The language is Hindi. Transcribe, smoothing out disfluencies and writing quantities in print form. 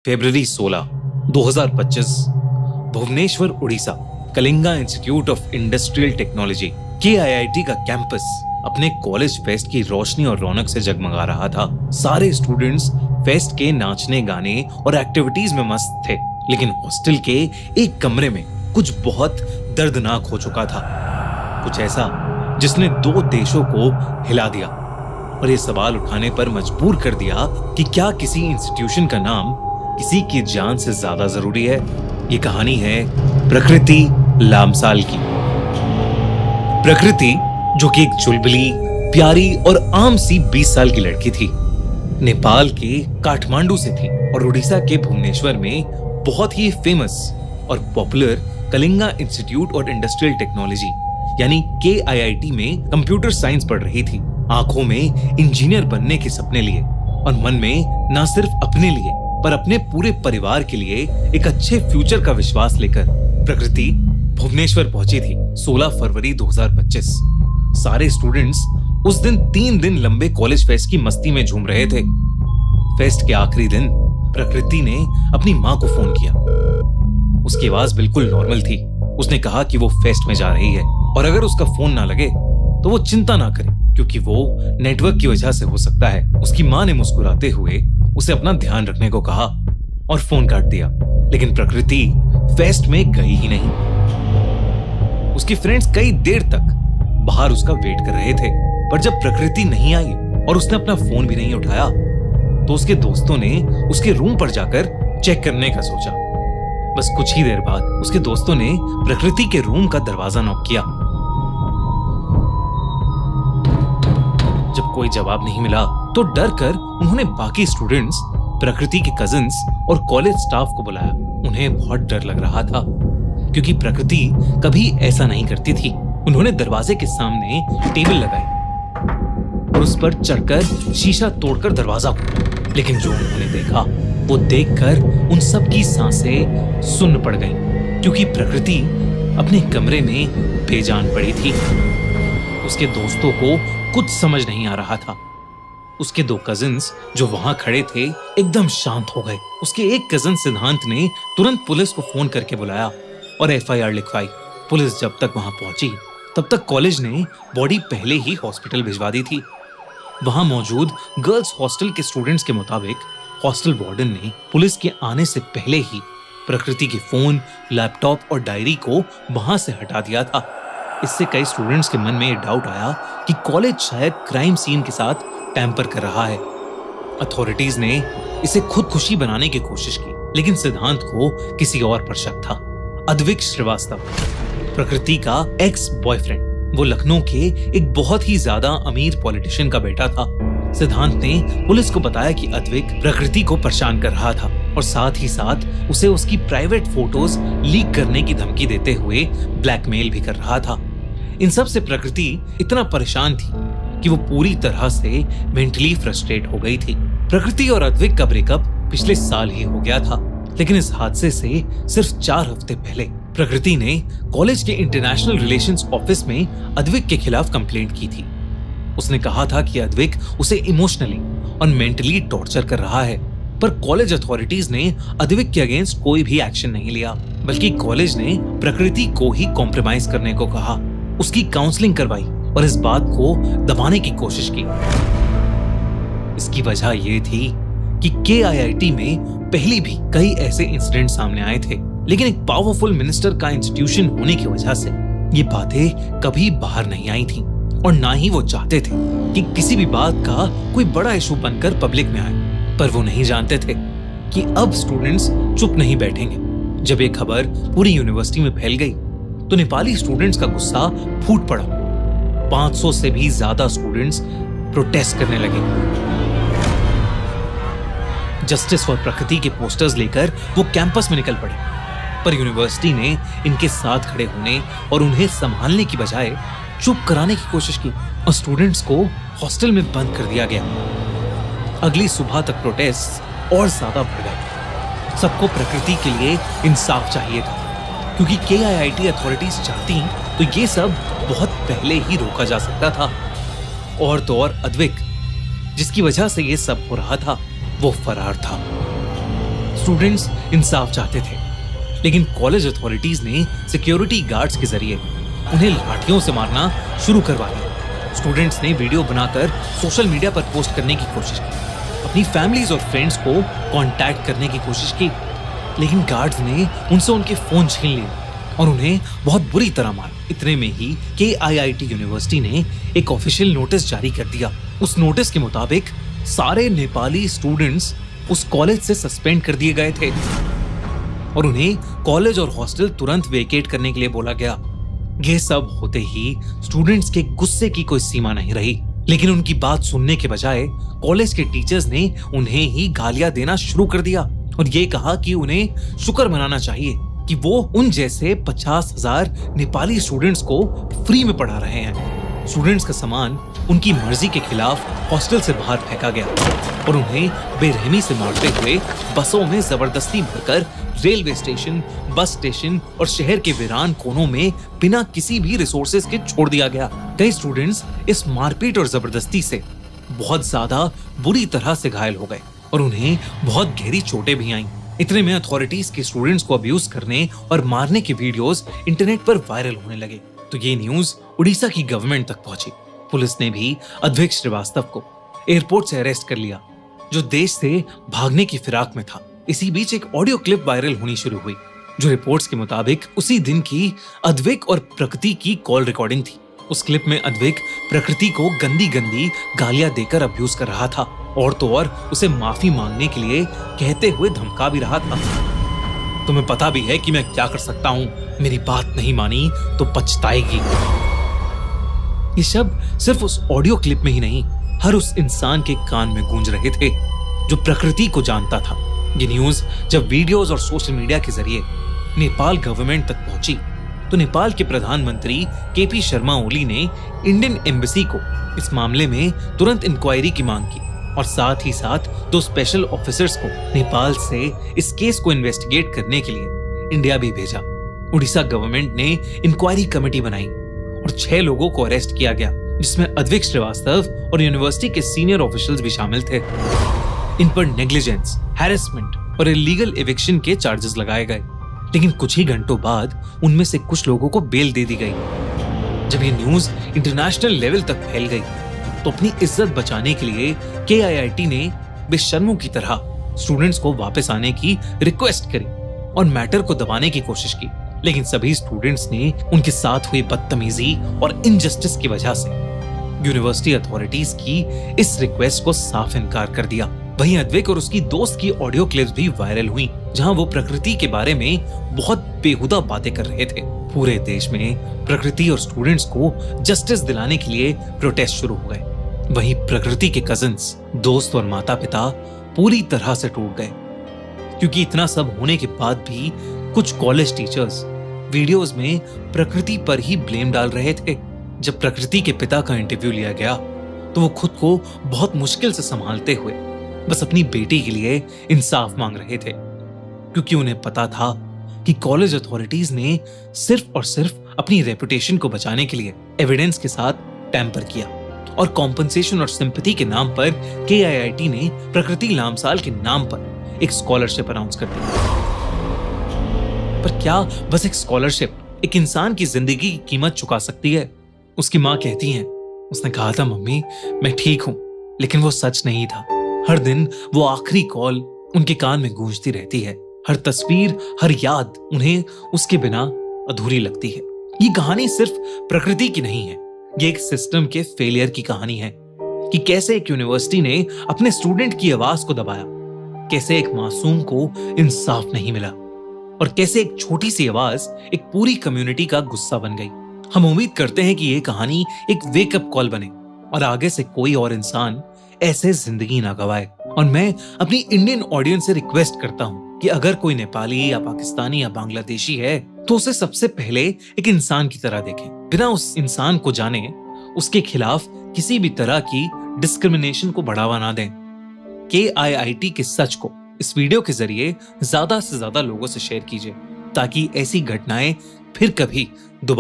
February 16, 2025 Bhubaneswar, Odisha. Kalinga Institute of Industrial Technology KIIT का कैंपस अपने कॉलेज फेस्ट की रोशनी और रौनक से जगमगा रहा था। सारे स्टूडेंट्स फेस्ट के नाचने, गाने और एक्टिविटीज में मस्त थे, लेकिन हॉस्टल के एक कमरे में कुछ बहुत दर्दनाक हो चुका था। कुछ ऐसा जिसने 2 देशों को हिला दिया और ये सवाल उठाने पर मजबूर कर दिया कि क्या किसी इंस्टीट्यूशन का नाम किसी की जान से ज्यादा जरूरी है। ये कहानी है प्रकृति लामसाल की। प्रकृति, जो कि एक चुलबुली, प्यारी और आम सी 20 साल की लड़की थी, नेपाल के काठमांडू से थी और उड़ीसा के भुवनेश्वर में बहुत ही फेमस और पॉपुलर कलिंगा इंस्टीट्यूट और इंडस्ट्रियल टेक्नोलॉजी यानी KIIT में कंप्यूटर साइंस पढ़ रही थी। आंखों में इंजीनियर बनने के सपने लिए और मन में ना सिर्फ अपने लिए पर अपने पूरे परिवार के लिए एक अच्छे फ्यूचर का विश्वास लेकर प्रकृति भुवनेश्वर पहुंची थी। 16 फरवरी 2025 सारे स्टूडेंट्स उस दिन 3 दिन लंबे कॉलेज फेस्ट की मस्ती में झूम रहे थे। फेस्ट के आखिरी दिन प्रकृति ने अपनी माँ को फोन किया। उसकी आवाज बिल्कुल नॉर्मल थी। उसने कहा कि वो फेस्ट में जा रही है और अगर उसका फोन ना लगे तो वो चिंता ना करे, क्योंकि वो नेटवर्क की वजह से हो सकता है। उसकी माँ ने मुस्कुराते हुए उसे अपना ध्यान रखने को कहा और फोन काट दिया। लेकिन प्रकृति फेस्ट में गई ही नहीं। उसकी फ्रेंड्स कई देर तक बाहर उसका वेट कर रहे थे, पर जब प्रकृति नहीं आई और उसने अपना फोन भी नहीं उठाया तो उसके दोस्तों ने उसके रूम पर जाकर चेक करने का सोचा। बस कुछ ही देर बाद उसके दोस्तों ने प्रकृति के रूम का दरवाजा नॉक किया। जब कोई जवाब नहीं मिला तो डर कर उन्होंने बाकी स्टूडेंट्स, प्रकृति के कजिन्स और कॉलेज स्टाफ को बुलाया। उन्हें बहुत डर लग रहा था, क्योंकि प्रकृति कभी ऐसा नहीं करती थी। उन्होंने दरवाजे के सामने टेबल लगाई और उस पर चढ़कर शीशा तोड़कर दरवाजा खोला। लेकिन जो उन्होंने देखा वो देखकर उन सब की सांसें सुन्न पड़ गईं, क्योंकि प्रकृति अपने कमरे में बेजान पड़ी थी। उसके दोस्तों को कुछ समझ नहीं आ रहा था। उसके 2 कजिन्स जो वहां खड़े थे एकदम शांत हो गए। उसके एक कजिन सिद्धांत ने तुरंत पुलिस को फोन करके बुलाया और FIR लिखवाई। पुलिस जब तक वहां पहुंची तब तक कॉलेज ने बॉडी पहले ही हॉस्पिटल भिजवा दी थी। वहां मौजूद गर्ल्स हॉस्टल के स्टूडेंट्स के मुताबिक हॉस्टल वार्डन ने पुलिस के आने से पहले ही प्रकृति के फोन, लैपटॉप और डायरी को वहां से हटा दिया था। इससे कई स्टूडेंट्स के मन में यह डाउट आया कि कॉलेज शायद क्राइम सीन के साथ टैंपर कर रहा है। अथॉरिटीज ने इसे खुदकुशी बनाने की कोशिश की, लेकिन सिद्धांत को किसी और पर शक था। अद्विक श्रीवास्तव, प्रकृति का एक्स बॉयफ्रेंड, वो लखनऊ के एक बहुत ही ज्यादा अमीर पॉलिटिशियन का बेटा था। सिद्धांत ने पुलिस को बताया कि अद्विक प्रकृति को परेशान कर रहा था और साथ ही साथ उसे उसकी प्राइवेट फोटोज लीक करने की धमकी देते हुए ब्लैकमेल भी कर रहा था। इन सब से प्रकृति इतना परेशान थी कि वो पूरी तरह से मेंटली फ्रस्ट्रेट हो गई थी। प्रकृति और अद्विक का ब्रेकअप पिछले साल ही हो गया था, लेकिन इस हादसे से सिर्फ 4 हफ्ते पहले प्रकृति ने कॉलेज के इंटरनेशनल रिलेशंस ऑफिस में अद्विक के खिलाफ कंप्लेंट की थी। उसने कहा था कि अद्विक उसे इमोशनली और मेंटली टॉर्चर कर रहा है, पर कॉलेज अथॉरिटीज ने अद्विक के अगेंस्ट कोई भी एक्शन नहीं लिया, बल्कि कॉलेज ने प्रकृति को ही कॉम्प्रोमाइज करने को कहा। उसकी काउंसलिंग करवाई और इस बात को दबाने की कोशिश की। इसकी वजह यह थी कि KIIT में पहले भी कई ऐसे इंसिडेंट सामने आए थे, लेकिन एक पावरफुल मिनिस्टर का इंस्टीट्यूशन होने की वजह से ये बातें कभी बाहर नहीं आई थी और ना ही वो चाहते थे कि किसी भी बात का कोई बड़ा इशू बनकर पब्लिक में आए। पर वो नहीं जानते थे कि अब स्टूडेंट्स चुप नहीं बैठेंगे। जब ये खबर पूरी यूनिवर्सिटी में फैल गई तो नेपाली स्टूडेंट्स का गुस्सा फूट पड़ा। 500 से भी ज्यादा स्टूडेंट्स प्रोटेस्ट करने लगे। जस्टिस फॉर प्रकृति के पोस्टर्स लेकर वो कैंपस में निकल पड़े, पर यूनिवर्सिटी ने इनके साथ खड़े होने और उन्हें संभालने की बजाय चुप कराने की कोशिश की और स्टूडेंट्स को हॉस्टल में बंद कर दिया गया। अगली सुबह तक प्रोटेस्ट और ज्यादा बढ़ गए। सबको प्रकृति के लिए इंसाफ चाहिए था, क्योंकि KIIT अथॉरिटीज चाहती तो ये सब बहुत पहले ही रोका जा सकता था। और तो और अद्विक, जिसकी वजह से ये सब हो रहा था, वो फरार था। स्टूडेंट्स इंसाफ चाहते थे, लेकिन कॉलेज अथॉरिटीज ने सिक्योरिटी गार्ड्स के जरिए उन्हें लाठियों से मारना शुरू करवा दिया। स्टूडेंट्स ने वीडियो बनाकर सोशल मीडिया पर पोस्ट करने की कोशिश की, अपनी फैमिलीज और फ्रेंड्स को कांटेक्ट करने की कोशिश की, लेकिन गार्ड्स ने उनसे उनके फोन छीन लिए और उन्हें बहुत बुरी तरह मारा। इतने में ही KIIT यूनिवर्सिटी ने एक ऑफिशियल नोटिस जारी कर दिया। उस नोटिस के मुताबिक सारे नेपाली स्टूडेंट्स उस कॉलेज से सस्पेंड कर दिए गए थे और उन्हें कॉलेज और हॉस्टल तुरंत वेकेट करने के लिए बोला गया। ये सब होते ही स्टूडेंट्स के गुस्से की कोई सीमा नहीं रही, लेकिन उनकी बात सुनने के बजाय कॉलेज के टीचर्स ने उन्हें ही गालियां देना शुरू कर दिया और ये कहा कि उन्हें शुक्र मनाना चाहिए कि वो उन जैसे 50,000 नेपाली स्टूडेंट्स को फ्री में पढ़ा रहे हैं। स्टूडेंट्स का सामान उनकी मर्जी के खिलाफ हॉस्टल से बाहर फेंका गया और उन्हें बेरहमी से मारते हुए बसों में जबरदस्ती भरकर रेलवे स्टेशन, बस स्टेशन और शहर के वीरान कोनों में बिना किसी भी रिसोर्सेज के छोड़ दिया गया। कई स्टूडेंट्स इस मारपीट और जबरदस्ती से बहुत ज्यादा बुरी तरह से घायल हो गए और उन्हें बहुत गहरी चोटें भी आईं। इतने में अथॉरिटीज के स्टूडेंट्स को अब्यूज करने और मारने के वीडियोस इंटरनेट पर वायरल होने लगे, तो ये न्यूज उड़ीसा की गवर्नमेंट तक पहुंची। पुलिस ने भी अद्वैक श्रीवास्तव को एयरपोर्ट से अरेस्ट कर लिया, जो देश से भागने की फिराक में था। इसी बीच एक ऑडियो क्लिप वायरल होनी शुरू हुई, जो रिपोर्ट्स के मुताबिक उसी दिन की अद्वैक और प्रकृति की कॉल रिकॉर्डिंग थी। उस क्लिप में अद्वैक प्रकृति को गंदी गंदी गालियां देकर अब्यूज कर रहा था और तो और उसे माफी मांगने के लिए कहते हुए धमका भी रहा था। तुम्हें पता भी है कि मैं क्या कर सकता हूँ, मेरी बात नहीं मानी तो पछताएगी। ये शब्द सिर्फ उस ऑडियो क्लिप में ही नहीं, हर उस इंसान के कान में गूंज रहे थे जो प्रकृति को जानता था। ये न्यूज जब वीडियोस और सोशल मीडिया के जरिए नेपाल गवर्नमेंट तक पहुंची, तो नेपाल के प्रधानमंत्री KP शर्मा ओली ने इंडियन एम्बेसी को इस मामले में तुरंत इंक्वायरी की मांग की और साथ ही साथ 2 स्पेशल ऑफिसर्स को नेपाल से इस केस को इन्वेस्टिगेट करने के लिए इंडिया भी भेजा। उड़ीसा गवर्नमेंट ने इंक्वायरी कमेटी बनाई और 6 लोगों को अरेस्ट किया गया, जिसमें अद्वैक श्रीवास्तव और यूनिवर्सिटी के सीनियर ऑफिशियल्स भी शामिल थे। इन पर नेग्लिजेंस, हैरेसमेंट और इलीगल एविक्शन के चार्जेस लगाए गए, लेकिन कुछ ही घंटों बाद उनमें से कुछ लोगों को बेल दे दी गई। जब ये न्यूज इंटरनेशनल लेवल तक फैल गई, तो अपनी इज्जत बचाने के लिए KIIT ने बेशर्मों की तरह स्टूडेंट्स को वापस आने की रिक्वेस्ट करी और मैटर को दबाने की कोशिश की, लेकिन सभी स्टूडेंट्स ने उनके साथ हुई बदतमीजी और इनजस्टिस की वजह से यूनिवर्सिटी अथॉरिटीज की इस रिक्वेस्ट को साफ इनकार कर दिया। वहीं अद्वैक और उसकी दोस्त की ऑडियो क्लिप्स भी वायरल हुई, जहां वो प्रकृति के बारे में बहुत बेहुदा बातें कर रहे थे। पूरे देश में प्रकृति और स्टूडेंट्स को जस्टिस दिलाने के लिए प्रोटेस्ट शुरू हो गए। वहीं प्रकृति के कजिन्स, दोस्त और माता पिता पूरी तरह से टूट गए, क्योंकि इतना सब होने के बाद भी कुछ कॉलेज टीचर्स वीडियोस में प्रकृति पर ही ब्लेम डाल रहे थे। जब प्रकृति के पिता का इंटरव्यू लिया गया, तो वो खुद को बहुत मुश्किल से संभालते हुए बस अपनी बेटी के लिए इंसाफ मांग रहे थे, क्योंकि उन्हें पता था कि कॉलेज अथॉरिटीज ने सिर्फ और सिर्फ अपनी रेपुटेशन को बचाने के लिए एविडेंस के साथ टैंपर किया और कॉम्पनसेशन और सिंपैथी के नाम पर KIIT ने प्रकृति लामसाल के नाम पर एक स्कॉलरशिप अनाउंस कर दी। पर क्या बस एक स्कॉलरशिप एक इंसान की जिंदगी की कीमत चुका सकती है? उसकी माँ कहती हैं, उसने कहा था मम्मी मैं ठीक हूं, लेकिन वो सच नहीं था। हर दिन वो आखिरी कॉल उनके कान में गूंजती रहती है। हर तस्वीर, हर याद उन्हें उसके बिना अधूरी लगती है। ये कहानी सिर्फ प्रकृति की नहीं है, ये एक सिस्टम के फेलियर की कहानी है कि कैसे एक यूनिवर्सिटी ने अपने स्टूडेंट की आवाज को दबाया, कैसे एक मासूम को इंसाफ नहीं मिला और कैसे एक छोटी सी आवाज एक पूरी कम्युनिटी का गुस्सा बन गई। हम उम्मीद करते हैं कि ये कहानी एक वेकअप कॉल बने और आगे से कोई और इंसान ऐसे जिंदगी ना गवाए। और मैं अपनी इंडियन ऑडियंस से रिक्वेस्ट करता हूँ कि अगर कोई नेपाली या पाकिस्तानी या बांग्लादेशी है, तो उसे सबसे पहले एक इंसान की तरह देखें, बिना उस इंसान को जाने उसके खिलाफ किसी भी तरह की डिस्क्रिमिनेशन को बढ़ावा ना दें। KIIT के सच को इस वीडियो के जरिए ज्यादा से ज्यादा लोगों से शेयर कीजिए, ताकि ऐसी घटनाएं फिर कभी दोबारा